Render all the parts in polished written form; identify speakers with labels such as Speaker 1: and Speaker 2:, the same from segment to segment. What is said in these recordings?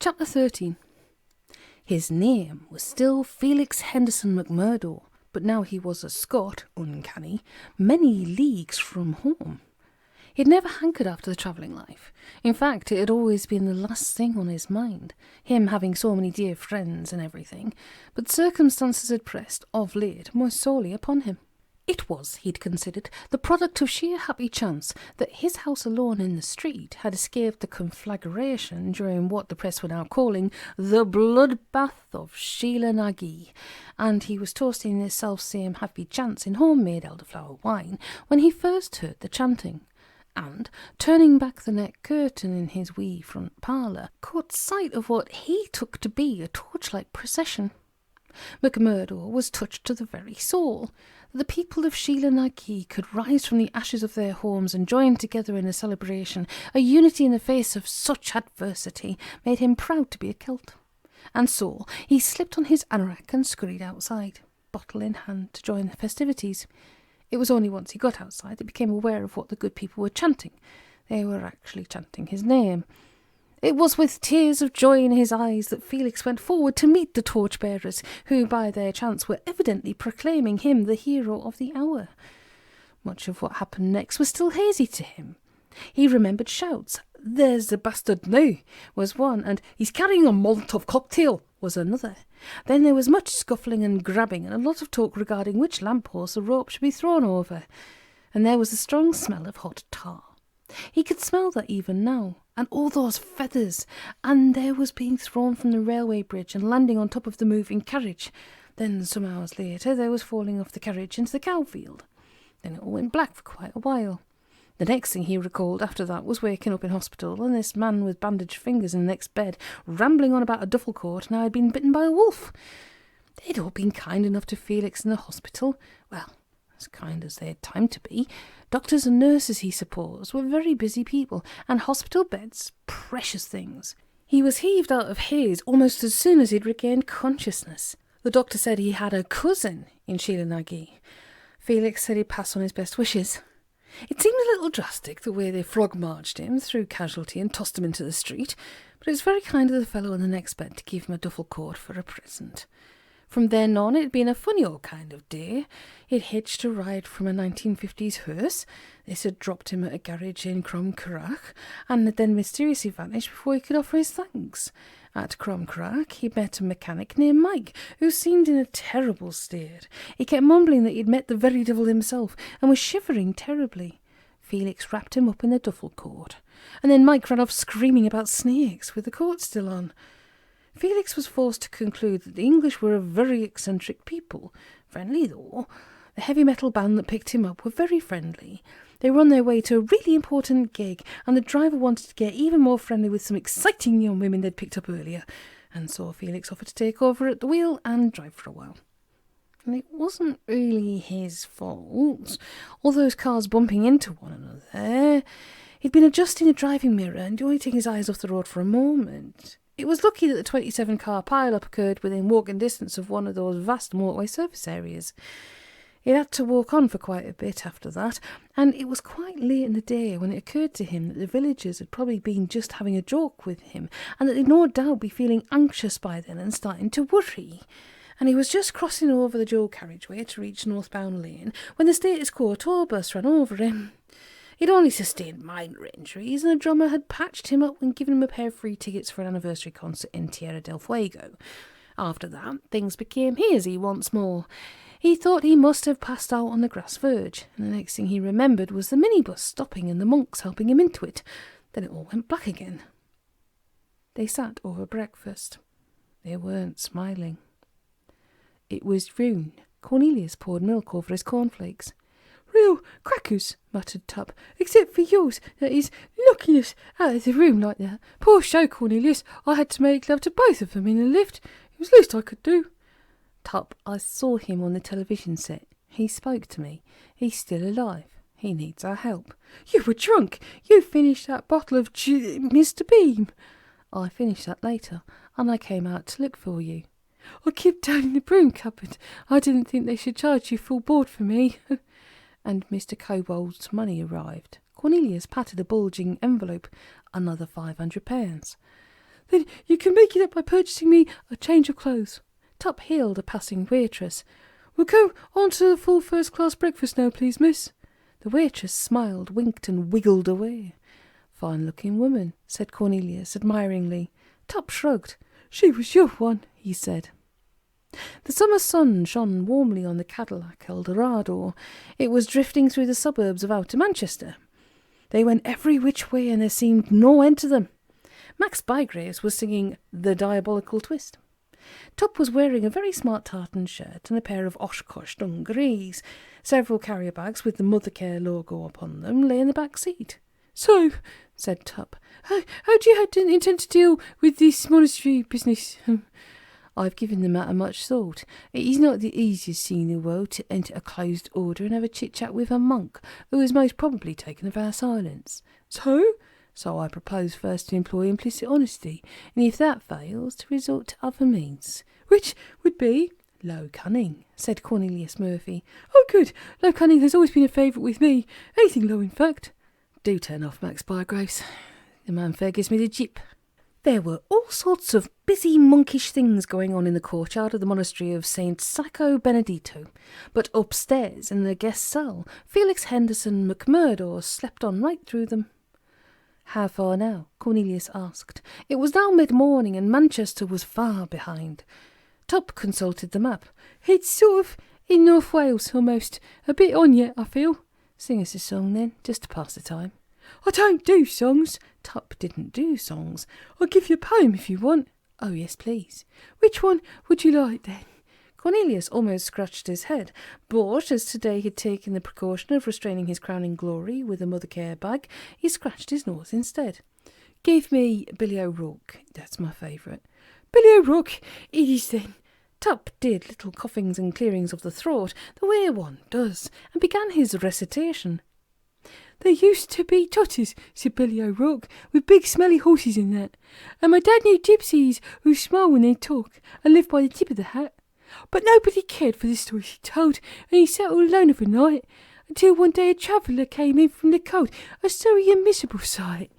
Speaker 1: Chapter 13. His name was still Felix Henderson McMurdo, but now he was a Scot, uncanny, many leagues from home. He had never hankered after the travelling life. In fact, it had always been the last thing on his mind, him having so many dear friends and everything, but circumstances had pressed, of late, more sorely upon him. It was, he'd considered, the product of sheer happy chance that his house alone in the street had escaped the conflagration during what the press were now calling the bloodbath of Sheila Nagy, and he was toasting this self-same happy chance in homemade elderflower wine when he first heard the chanting, and, turning back the net curtain in his wee front parlour, caught sight of what he took to be a torchlight procession. McMurdo was touched to the very soul. The people of Sheila Nagy could rise from the ashes of their homes and join together in a celebration, a unity in the face of such adversity, made him proud to be a Celt. And so he slipped on his anorak and scurried outside, bottle in hand, to join the festivities. It was only once he got outside that he became aware of what the good people were chanting. They were actually chanting his name. It was with tears of joy in his eyes that Felix went forward to meet the torchbearers, who by their chants were evidently proclaiming him the hero of the hour. Much of what happened next was still hazy to him. He remembered shouts. "There's the bastard now," was one, and "he's carrying a Molotov cocktail" was another. Then there was much scuffling and grabbing, and a lot of talk regarding which lamppost the rope should be thrown over. And there was a strong smell of hot tar. He could smell that even now, and all those feathers, and there was being thrown from the railway bridge and landing on top of the moving carriage. Then, some hours later, there was falling off the carriage into the cow field. Then it all went black for quite a while. The next thing he recalled after that was waking up in hospital, and this man with bandaged fingers in the next bed, rambling on about a duffel coat and how he'd been bitten by a wolf. They'd all been kind enough to Felix in the hospital. Well, as kind as they had time to be. Doctors and nurses, he supposed, were very busy people, and hospital beds, precious things. He was heaved out of his almost as soon as he'd regained consciousness. The doctor said he had a cousin in Sheila Nagy. Felix said he'd pass on his best wishes. It seemed a little drastic, the way they frog-marched him through casualty and tossed him into the street, but it was very kind of the fellow in the next bed to give him a duffel coat for a present. From then on, it had been a funny old kind of day. He'd hitched a ride from a 1950s hearse. This had dropped him at a garage in Cromcarach, and had then mysteriously vanished before he could offer his thanks. At Cromcarach, he met a mechanic named Mike, who seemed in a terrible state. He kept mumbling that he'd met the very devil himself, and was shivering terribly. Felix wrapped him up in the duffel coat, and then Mike ran off screaming about snakes, with the coat still on. Felix was forced to conclude that the English were a very eccentric people. Friendly, though. The heavy metal band that picked him up were very friendly. They were on their way to a really important gig, and the driver wanted to get even more friendly with some exciting young women they'd picked up earlier. And so Felix offered to take over at the wheel and drive for a while. And it wasn't really his fault. All those cars bumping into one another. He'd been adjusting the driving mirror and only taking his eyes off the road for a moment. It was lucky that the 27-car pile-up occurred within walking distance of one of those vast motorway service areas. He had to walk on for quite a bit after that, and it was quite late in the day when it occurred to him that the villagers had probably been just having a joke with him, and that they'd no doubt be feeling anxious by then and starting to worry. And he was just crossing over the dual carriageway to reach Northbound Lane when the status quo tour bus ran over him. He'd only sustained minor injuries, and the drummer had patched him up and given him a pair of free tickets for an anniversary concert in Tierra del Fuego. After that, things became hazy once more. He thought he must have passed out on the grass verge, and the next thing he remembered was the minibus stopping and the monks helping him into it. Then it all went black again. They sat over breakfast. They weren't smiling. It was Rune. Cornelius poured milk over his cornflakes. "Real crackers," muttered Tuppe, "except for yours, that is, knocking us out of the room like that. Poor show, Cornelius. I had to make love to both of them in the lift. It was the least I could do." "Tuppe, I saw him on the television set. He spoke to me. He's still alive. He needs our help." "You were drunk. You finished that bottle of Mr. Beam." "I finished that later, and I came out to look for you." "I kept down in the broom cupboard. I didn't think they should charge you full board for me." And Mr. Kobold's money arrived. Cornelius patted a bulging envelope. Another £500. Then you can make it up by purchasing me a change of clothes. Tuppe hailed a passing waitress. We'll go on to the full first-class breakfast now, please, miss. The waitress smiled, winked, and wiggled away. Fine-looking woman, said Cornelius admiringly. Tuppe shrugged. She was your one, he said. The summer sun shone warmly on the Cadillac Eldorado. It was drifting through the suburbs of outer Manchester. They went every which way, and there seemed no end to them. Max Bygraves was singing The Diabolical Twist. Tuppe was wearing a very smart tartan shirt and a pair of Oshkosh dungarees. Several carrier bags with the Mothercare logo upon them lay in the back seat. So, said Tuppe, how do you intend to deal with this monastery business? I've given the matter much thought. It is not the easiest thing in the world to enter a closed order and have a chit-chat with a monk who has most probably taken of our silence. So I propose first to employ implicit honesty, and if that fails, to resort to other means. Which would be low cunning, said Cornelius Murphy. Oh, good. Low cunning has always been a favourite with me. Anything low, in fact. Do turn off, Max Bygraves. The man fair gives me the jip. There were all sorts of busy monkish things going on in the courtyard of the monastery of St. Sacco Benedito, but upstairs in the guest cell, Felix Henderson McMurdo slept on right through them. How far now? Cornelius asked. It was now mid-morning, and Manchester was far behind. Tuppe consulted the map. It's sort of in North Wales, almost. A bit on yet, I feel. Sing us a song, then, just to pass the time. I don't do songs. Tuppe didn't do songs. I'll give you a poem if you want. Oh, yes, please. Which one would you like, then? Cornelius almost scratched his head, but as today he'd taken the precaution of restraining his crowning glory with a Mothercare bag, he scratched his nose instead. Give me Billy O'Rourke. That's my favourite. Billy O'Rourke, it is then. Tuppe did little coughings and clearings of the throat, the way one does, and began his recitation. There used to be totters, said Billy O'Rourke, with big smelly horses in that. And my dad knew gypsies who smile when they talk and live by the tip of the hat. But nobody cared for the stories he told, and he sat all alone of a night, until one day a traveller came in from the coast, a sorry and miserable sight.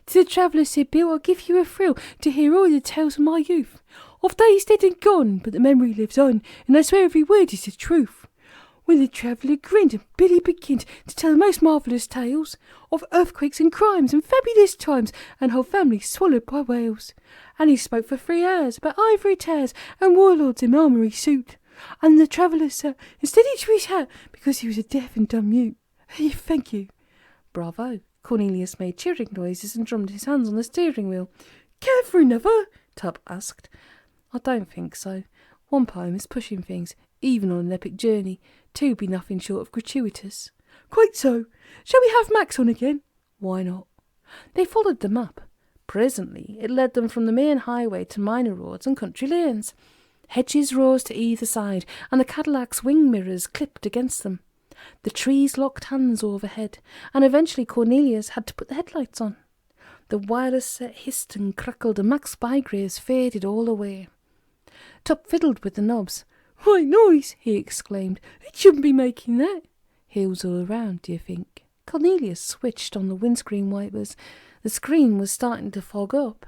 Speaker 1: To the traveller said Bill, I'll give you a thrill to hear all the tales of my youth, of days dead and gone, but the memory lives on, and I swear every word is the truth. When the traveller grinned and Billy began to tell the most marvellous tales of earthquakes and crimes and fabulous times and whole families swallowed by whales. And he spoke for 3 hours about ivory towers and warlords in armoury suit. And the traveller sat and steadied to his hat because he was a deaf and dumb mute. Thank you. Bravo. Cornelius made cheering noises and drummed his hands on the steering wheel. Care for another? Tuppe asked. I don't think so. One poem is pushing things, even on an epic journey. 2 be nothing short of gratuitous. Quite so. Shall we have Max on again? Why not? They followed the map. Presently it led them from the main highway to minor roads and country lanes. Hedges rose to either side, and the Cadillac's wing mirrors clipped against them. The trees locked hands overhead, and eventually Cornelius had to put the headlights on. The wireless set hissed and crackled, and Max Bygraves faded all away. Tuppe fiddled with the knobs. What noise! He exclaimed. It shouldn't be making that. Hills all around, do you think? Cornelius switched on the windscreen wipers. The screen was starting to fog up.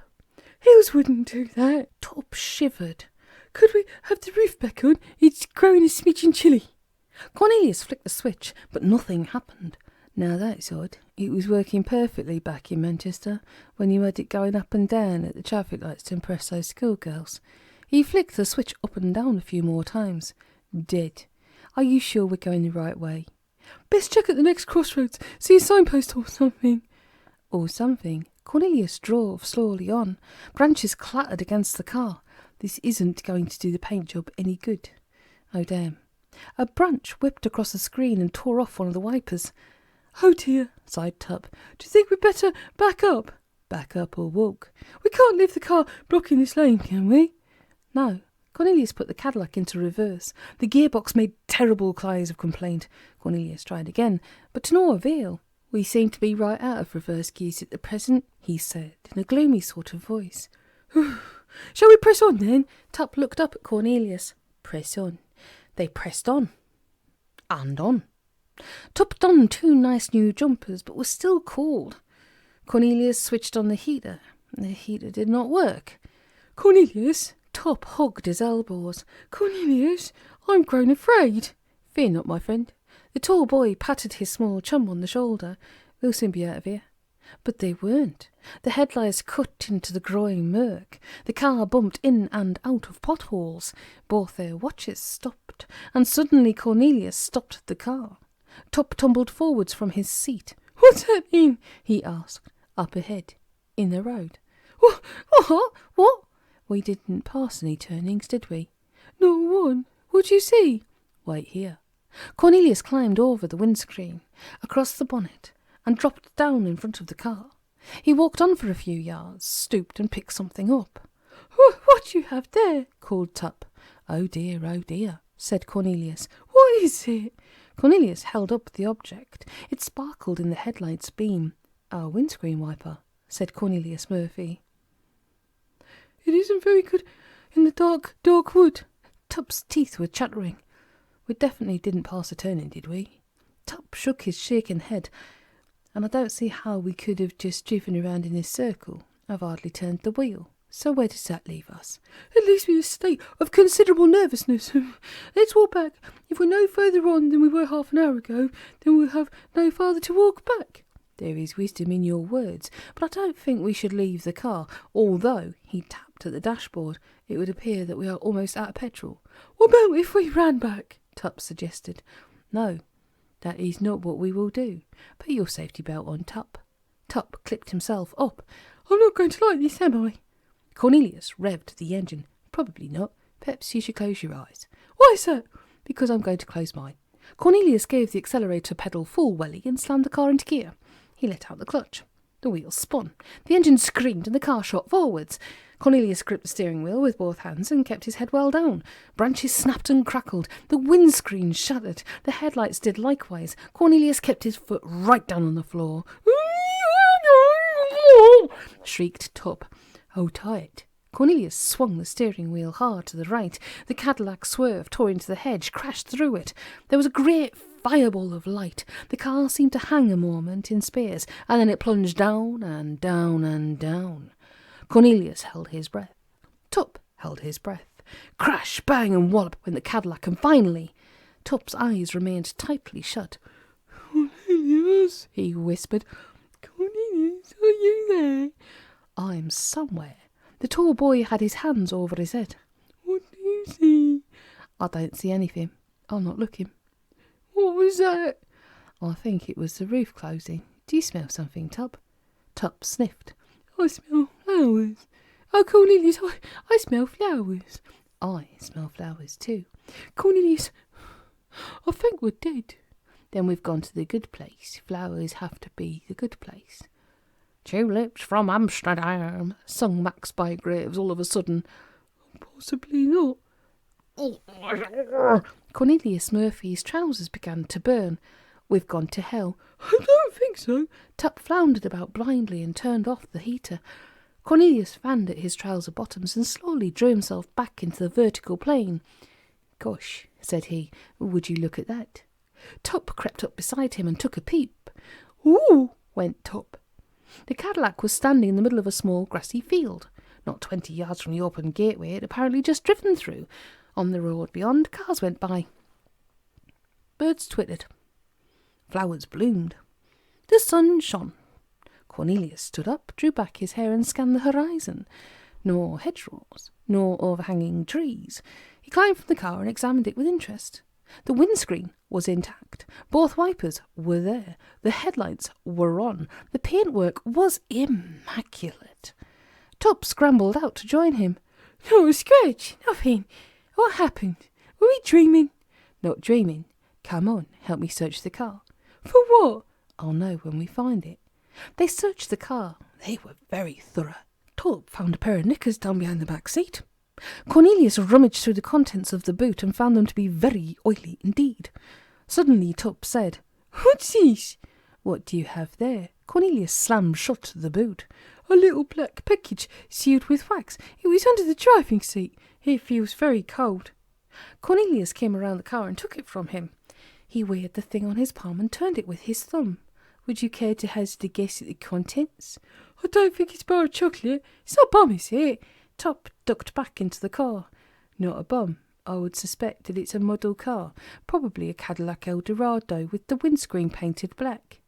Speaker 1: Hills wouldn't do that. Tuppe shivered. Could we have the roof back on? It's growing a smidgen chilly. Cornelius flicked the switch, but nothing happened. Now that's odd. It was working perfectly back in Manchester when you had it going up and down at the traffic lights to impress those schoolgirls. He flicked the switch up and down a few more times. Dead. Are you sure we're going the right way? Best check at the next crossroads. See a signpost or something. Or something. Cornelius drove slowly on. Branches clattered against the car. This isn't going to do the paint job any good. Oh, damn. A branch whipped across the screen and tore off one of the wipers. Oh, dear, sighed Tuppe. Do you think we'd better back up? Back up or walk? We can't leave the car blocking this lane, can we? No. Cornelius put the Cadillac into reverse. The gearbox made terrible cries of complaint. Cornelius tried again, but to no avail. We seem to be right out of reverse gears at the present, he said, in a gloomy sort of voice. Shall we press on, then? Tuppe looked up at Cornelius. Press on. They pressed on. And on. Tuppe donned 2 nice new jumpers, but was still cold. Cornelius switched on the heater. The heater did not work. "Cornelius!" Tuppe hugged his elbows. "Cornelius, I'm grown afraid." "Fear not, my friend." The tall boy patted his small chum on the shoulder. "We'll soon be out of here." But they weren't. The headlights cut into the growing murk. The car bumped in and out of potholes. Both their watches stopped, and suddenly Cornelius stopped the car. Tuppe tumbled forwards from his seat. "What's happening?" he asked. "Up ahead, in the road." What? We didn't pass any turnings, did we?" "Not one. What'd you see?" "Wait here." Cornelius climbed over the windscreen, across the bonnet, and dropped down in front of the car. He walked on for a few yards, stooped and picked something up. What do you have there?" called Tuppe. Oh dear, said Cornelius. "What is it?" Cornelius held up the object. It sparkled in the headlight's beam. "Our windscreen wiper," said Cornelius Murphy. "It isn't very good in the dark wood." Tuppe's teeth were chattering. "We definitely didn't pass a turning, did we?" Tuppe shook his shaken head. "And I don't see how we could have just driven around in this circle. I've hardly turned the wheel. So where does that leave us?" "It leaves me in a state of considerable nervousness. Let's walk back. If we're no further on than we were half an hour ago, then we'll have no farther to walk back." "There is wisdom in your words, but I don't think we should leave the car, although," he tapped at the dashboard, "it would appear that we are almost out of petrol." "What about if we ran back?" Tuppe suggested. "No, that is not what we will do. Put your safety belt on, Tuppe." Tuppe clipped himself up. "I'm not going to like this, am I?" Cornelius revved the engine. "Probably not. Perhaps you should close your eyes." "Why is that?" "Because I'm going to close mine." Cornelius gave the accelerator pedal full welly and slammed the car into gear. He let out the clutch. The wheels spun. The engine screamed and the car shot forwards. Cornelius gripped the steering wheel with both hands and kept his head well down. Branches snapped and crackled. The windscreen shattered. The headlights did likewise. Cornelius kept his foot right down on the floor. Shrieked Tuppe. "Hold tight." Cornelius swung the steering wheel hard to the right. The Cadillac swerved, tore into the hedge, crashed through it. There was a great fireball of light. The car seemed to hang a moment in space, and then it plunged down and down and down. Cornelius held his breath. Tuppe held his breath. Crash, bang, and wallop went the Cadillac, and finally Tuppe's eyes remained tightly shut. "Cornelius," he whispered. "Cornelius, are you there?" "I'm somewhere." The tall boy had his hands over his head. "What do you see?" "I don't see anything. I'm not looking." "What was that?" "I think it was the roof closing. Do you smell something, Tuppe?" Tuppe sniffed. "I smell flowers." "Oh, Cornelius, I smell flowers." "I smell flowers too." "Cornelius, I think we're dead." "Then we've gone to the good place. Flowers have to be the good place." "Tulips from Amsterdam," sung Max Bygraves all of a sudden. "Possibly not." Cornelius Murphy's trousers began to burn. "We've gone to hell." "I don't think so." Tuppe floundered about blindly and turned off the heater. Cornelius fanned at his trouser bottoms and slowly drew himself back into the vertical plane. "Gosh," said he, "would you look at that?" Tuppe crept up beside him and took a peep. "Ooh," went Tuppe. The Cadillac was standing in the middle of a small grassy field, not 20 yards from the open gateway it had apparently just driven through. On the road beyond, cars went by. Birds twittered. Flowers bloomed. The sun shone. Cornelius stood up, drew back his hair and scanned the horizon. No hedgerows, no overhanging trees. He climbed from the car and examined it with interest. The windscreen was intact. Both wipers were there. The headlights were on. The paintwork was immaculate. Tuppe scrambled out to join him. "No scratch, nothing. What happened? Were we dreaming?" "Not dreaming. Come on, help me search the car." "For what?" "I'll know when we find it." They searched the car. They were very thorough. Tuppe found a pair of knickers down behind the back seat. Cornelius rummaged through the contents of the boot and found them to be very oily indeed. Suddenly Tuppe said, "What's this?" "What do you have there?" Cornelius slammed shut the boot. "A little black package sealed with wax. It was under the driving seat. It feels very cold." Cornelius came around the car and took it from him. He weighed the thing on his palm and turned it with his thumb. "Would you care to hazard a guess at the contents?" I don't think it's bar of chocolate. It's not a bum, is it? Tuppe ducked back into the car. Not a bum. I would suspect that it's a model car, probably a Cadillac Eldorado with the windscreen painted black.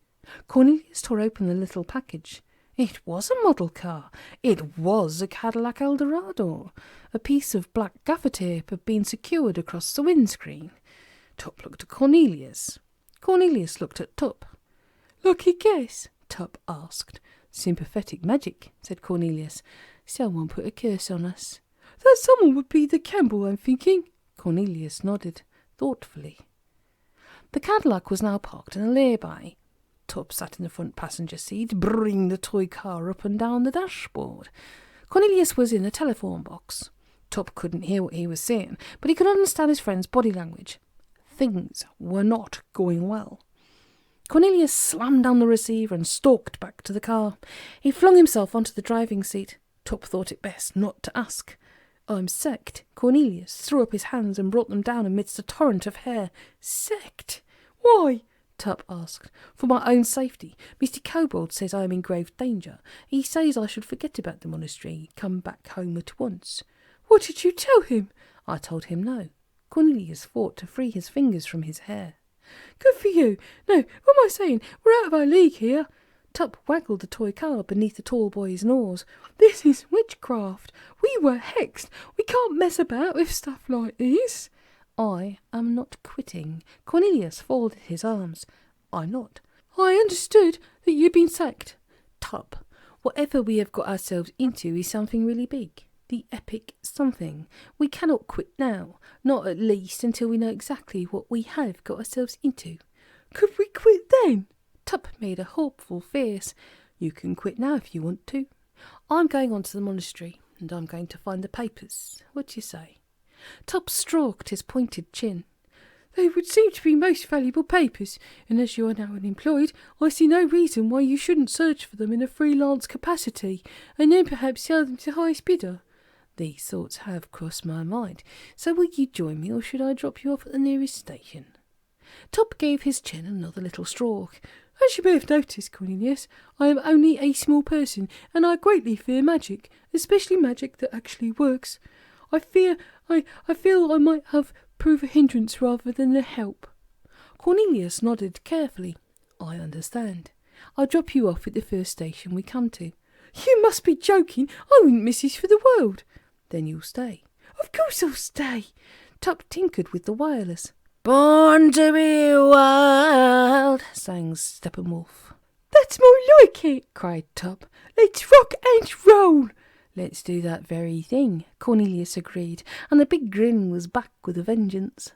Speaker 1: Cornelius tore open the little package. It was a model car. It was a Cadillac Eldorado. A piece of black gaffer tape had been secured across the windscreen. Tuppe looked at Cornelius. Cornelius looked at Tuppe. Lucky guess? Tuppe asked. Sympathetic magic, said Cornelius. Someone put a curse on us. That someone would be the Campbell, I'm thinking. Cornelius nodded, thoughtfully. The Cadillac was now parked in a lay-by. Tuppe sat in the front passenger seat, bringing the toy car up and down the dashboard. Cornelius was in a telephone box. Tuppe couldn't hear what he was saying, but he could understand his friend's body language. Things were not going well. Cornelius slammed down the receiver and stalked back to the car. He flung himself onto the driving seat. Tuppe thought it best not to ask. I'm sacked. Cornelius threw up his hands and brought them down amidst a torrent of hair. Sacked? Why? Tuppe asked. For my own safety. Mr. Kobold says I am in grave danger. He says I should forget about the monastery, come back home at once. What did you tell him? I told him no. Cornelius fought to free his fingers from his hair. Good for you. No, what am I saying? We're out of our league here. Tuppe waggled the toy car beneath the tall boy's nose. This is witchcraft. We were hexed. We can't mess about with stuff like this. I am not quitting. Cornelius folded his arms. I'm not. I understood that you'd been sacked. Tuppe, whatever we have got ourselves into is something really big. The epic something. We cannot quit now. Not at least until we know exactly what we have got ourselves into. Could we quit then? Tuppe made a hopeful face. You can quit now if you want to. I'm going on to the monastery, and I'm going to find the papers. What do you say? Tuppe stroked his pointed chin. They would seem to be most valuable papers, and as you are now unemployed, I see no reason why you shouldn't search for them in a freelance capacity, and then perhaps sell them to the highest bidder. These thoughts have crossed my mind, so will you join me, or should I drop you off at the nearest station? Tuppe gave his chin another little stroke. As you may have noticed, Cornelius, I am only a small person, and I greatly fear magic, especially magic that actually works. I feel I might have prove a hindrance rather than a help. Cornelius nodded carefully. I understand. I'll drop you off at the first station we come to. You must be joking. I wouldn't miss this for the world. Then you'll stay. Of course I'll stay. Tuppe tinkered with the wireless. Born to be wild, sang Steppenwolf. That's more like it, cried Tuppe. Let's rock and roll. Let's do that very thing, Cornelius agreed, and the big grin was back with a vengeance.